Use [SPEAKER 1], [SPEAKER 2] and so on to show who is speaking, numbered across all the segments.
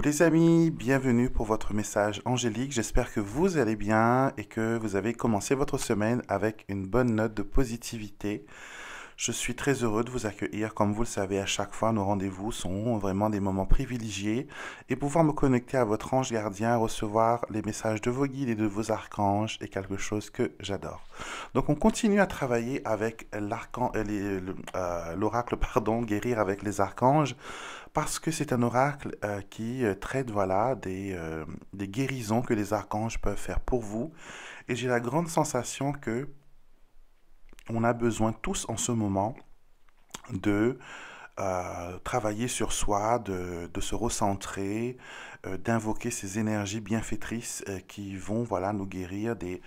[SPEAKER 1] les amis, bienvenue pour votre message angélique. J'espère que vous allez bien et que vous avez commencé votre semaine avec une bonne note de positivité. Je suis très heureux de vous accueillir. Comme vous le savez, à chaque fois, nos rendez-vous sont vraiment des moments privilégiés et pouvoir me connecter à votre ange gardien, recevoir les messages de vos guides et de vos archanges est quelque chose que j'adore. Donc, on continue à travailler avec l'oracle, guérir avec les archanges, parce que c'est un oracle qui traite voilà, des guérisons que les archanges peuvent faire pour vous. Et j'ai la grande sensation que on a besoin tous en ce moment de travailler sur soi, de se recentrer, d'invoquer ces énergies bienfaitrices qui vont voilà, nous guérir des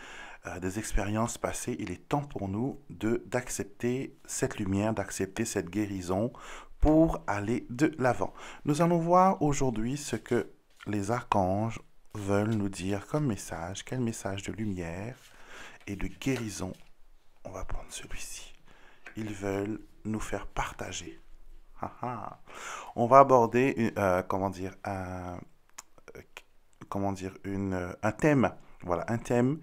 [SPEAKER 1] expériences passées. Il est temps pour nous d'accepter cette lumière, d'accepter cette guérison pour aller de l'avant. Nous allons voir aujourd'hui ce que les archanges veulent nous dire comme message, quel message de lumière et de guérison. On va prendre celui-ci. Ils veulent nous faire partager. On va aborder, un thème. Voilà, un thème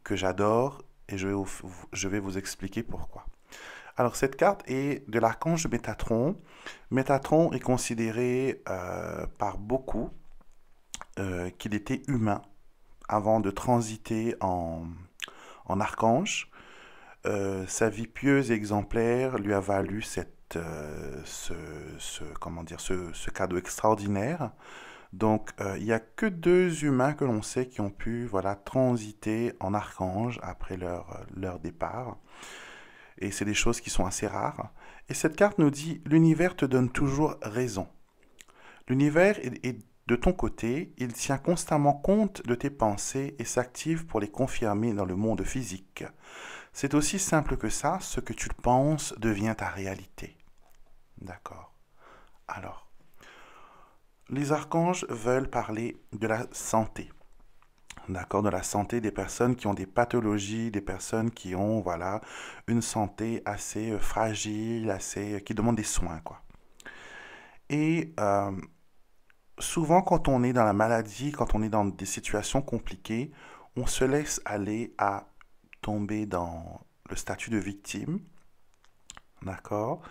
[SPEAKER 1] que j'adore et je vais vous expliquer pourquoi. Alors, cette carte est de l'archange Métatron. Métatron est considéré par beaucoup qu'il était humain avant de transiter en archange. Sa vie pieuse et exemplaire lui a valu ce cadeau extraordinaire. Donc, il n'y a que deux humains que l'on sait qui ont pu voilà, transiter en archange après leur départ. Et c'est des choses qui sont assez rares. Et cette carte nous dit, l'univers te donne toujours raison. L'univers est de ton côté, il tient constamment compte de tes pensées et s'active pour les confirmer dans le monde physique. C'est aussi simple que ça, ce que tu penses devient ta réalité. D'accord. Alors, les archanges veulent parler de la santé. D'accord, de la santé des personnes qui ont des pathologies, des personnes qui ont, voilà, une santé assez fragile, qui demande des soins, quoi. Et souvent, quand on est dans la maladie, quand on est dans des situations compliquées, on se laisse aller à tomber dans le statut de victime, d'accord,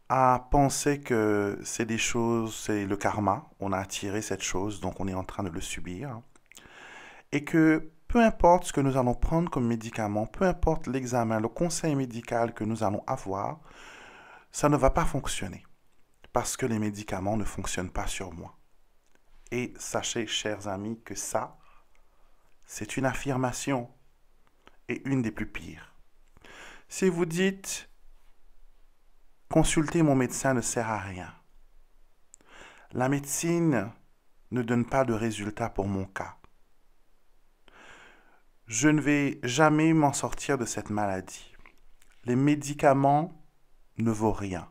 [SPEAKER 1] à penser que c'est des choses, c'est le karma, on a attiré cette chose, donc on est en train de le subir, et que peu importe ce que nous allons prendre comme médicament, peu importe l'examen, le conseil médical que nous allons avoir, ça ne va pas fonctionner, parce que les médicaments ne fonctionnent pas sur moi. Et sachez, chers amis, que ça, c'est une affirmation, et une des plus pires. Si vous dites « Consulter mon médecin ne sert à rien », la médecine ne donne pas de résultat pour mon cas. Je ne vais jamais m'en sortir de cette maladie. Les médicaments ne vaut rien.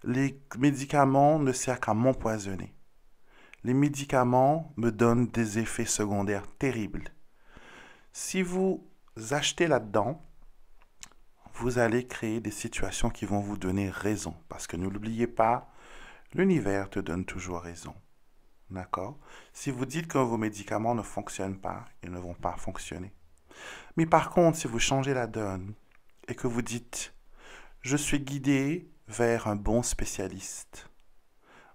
[SPEAKER 1] Les médicaments ne servent qu'à m'empoisonner. Les médicaments me donnent des effets secondaires terribles. Si vous achetez là-dedans, vous allez créer des situations qui vont vous donner raison. Parce que n'oubliez pas, l'univers te donne toujours raison. D'accord? Si vous dites que vos médicaments ne fonctionnent pas, ils ne vont pas fonctionner. Mais par contre, si vous changez la donne et que vous dites « Je suis guidé vers un bon spécialiste.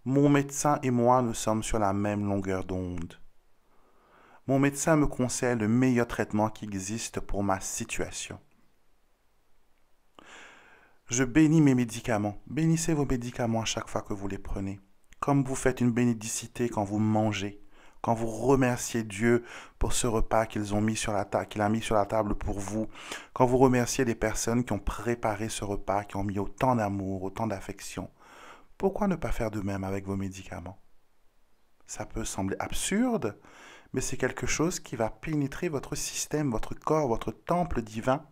[SPEAKER 1] Mon médecin et moi, nous sommes sur la même longueur d'onde. Mon médecin me conseille le meilleur traitement qui existe pour ma situation. Je bénis mes médicaments. Bénissez vos médicaments à chaque fois que vous les prenez. Comme vous faites une bénédicité quand vous mangez, quand vous remerciez Dieu pour ce repas qu'il a mis sur la table pour vous, quand vous remerciez les personnes qui ont préparé ce repas, qui ont mis autant d'amour, autant d'affection. Pourquoi ne pas faire de même avec vos médicaments? Ça peut sembler absurde, mais c'est quelque chose qui va pénétrer votre système, votre corps, votre temple divin.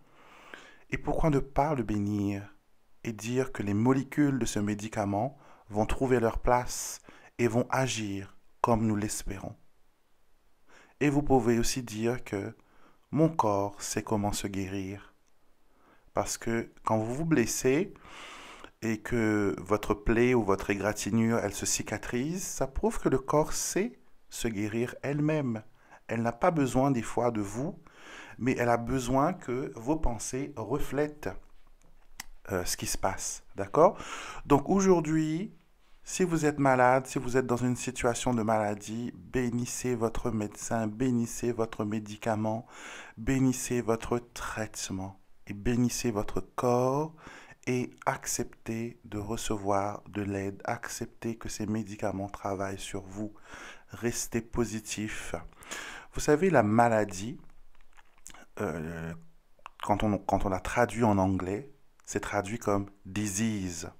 [SPEAKER 1] Et pourquoi ne pas le bénir et dire que les molécules de ce médicament vont trouver leur place et vont agir comme nous l'espérons. Et vous pouvez aussi dire que mon corps sait comment se guérir. Parce que quand vous vous blessez, et que votre plaie ou votre égratignure, elle se cicatrise, ça prouve que le corps sait se guérir elle-même. Elle n'a pas besoin des fois de vous, mais elle a besoin que vos pensées reflètent ce qui se passe. D'accord? Donc aujourd'hui, si vous êtes malade, si vous êtes dans une situation de maladie, bénissez votre médecin, bénissez votre médicament, bénissez votre traitement et bénissez votre corps et acceptez de recevoir de l'aide, acceptez que ces médicaments travaillent sur vous, restez positif. Vous savez, la maladie, euh, quand on la traduit en anglais, c'est traduit comme disease.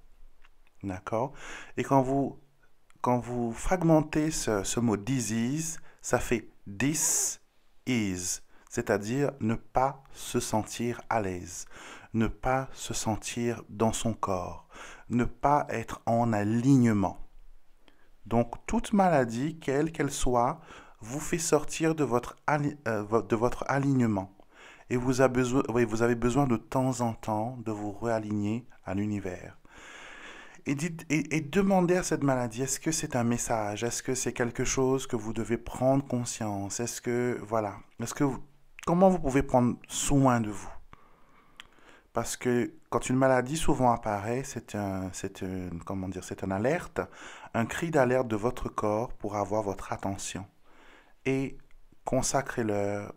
[SPEAKER 1] D'accord? Et quand vous fragmentez ce mot disease, ça fait this is, c'est-à-dire ne pas se sentir à l'aise, ne pas se sentir dans son corps, ne pas être en alignement. Donc toute maladie, quelle qu'elle soit, vous fait sortir de votre alignement. Et vous avez besoin de temps en temps de vous réaligner à l'univers. Et demandez à cette maladie, est-ce que c'est un message? Est-ce que c'est quelque chose que vous devez prendre conscience? Est-ce que, voilà, comment vous pouvez prendre soin de vous? Parce que quand une maladie souvent apparaît, comment dire, c'est une alerte, un cri d'alerte de votre corps pour avoir votre attention. Et consacrez-le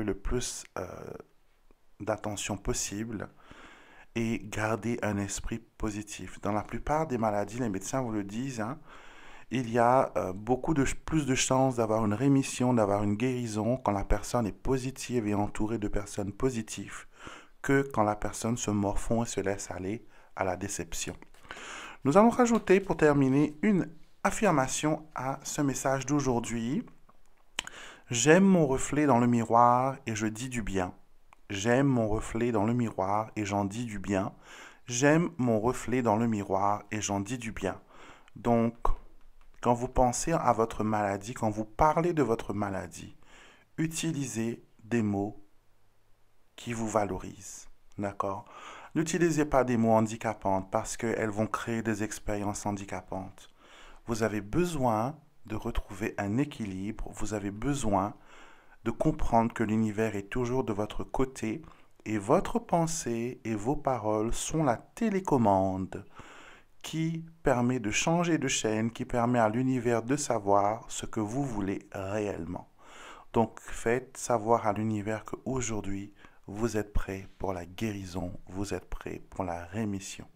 [SPEAKER 1] le plus d'attention possible et gardez un esprit positif. Dans la plupart des maladies, les médecins vous le disent, hein, il y a plus de chances d'avoir une rémission, d'avoir une guérison quand la personne est positive et entourée de personnes positives que quand la personne se morfond et se laisse aller à la déception. Nous allons rajouter pour terminer une affirmation à ce message d'aujourd'hui. J'aime mon reflet dans le miroir et je dis du bien. J'aime mon reflet dans le miroir et j'en dis du bien. J'aime mon reflet dans le miroir et j'en dis du bien. Donc, quand vous pensez à votre maladie, quand vous parlez de votre maladie, utilisez des mots qui vous valorisent. D'accord? N'utilisez pas des mots handicapants parce qu'elles vont créer des expériences handicapantes. Vous avez besoin de retrouver un équilibre, vous avez besoin de comprendre que l'univers est toujours de votre côté et votre pensée et vos paroles sont la télécommande qui permet de changer de chaîne, qui permet à l'univers de savoir ce que vous voulez réellement. Donc faites savoir à l'univers qu'aujourd'hui, vous êtes prêt pour la guérison, vous êtes prêt pour la rémission.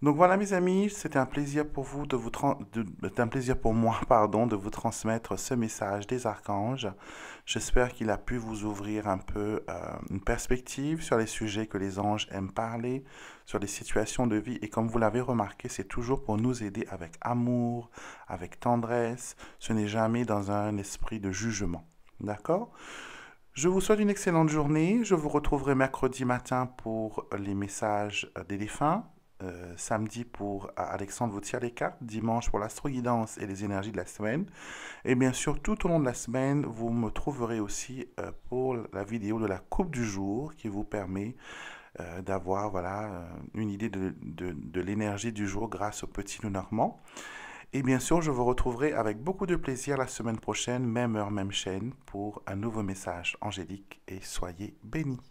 [SPEAKER 1] Donc voilà mes amis, c'était un plaisir pour vous un plaisir pour moi pardon, de vous transmettre ce message des archanges. J'espère qu'il a pu vous ouvrir un peu une perspective sur les sujets que les anges aiment parler, sur les situations de vie. Et comme vous l'avez remarqué, c'est toujours pour nous aider avec amour, avec tendresse. Ce n'est jamais dans un esprit de jugement. D'accord? Je vous souhaite une excellente journée. Je vous retrouverai mercredi matin pour les messages des défunts. Samedi pour Alexandre vous tire les cartes, dimanche pour l'astro-guidance et les énergies de la semaine. Et bien sûr, tout au long de la semaine, vous me trouverez aussi pour la vidéo de la coupe du jour qui vous permet d'avoir une idée de l'énergie du jour grâce au petit Lenormand. Et bien sûr, je vous retrouverai avec beaucoup de plaisir la semaine prochaine, même heure, même chaîne, pour un nouveau message angélique et soyez bénis.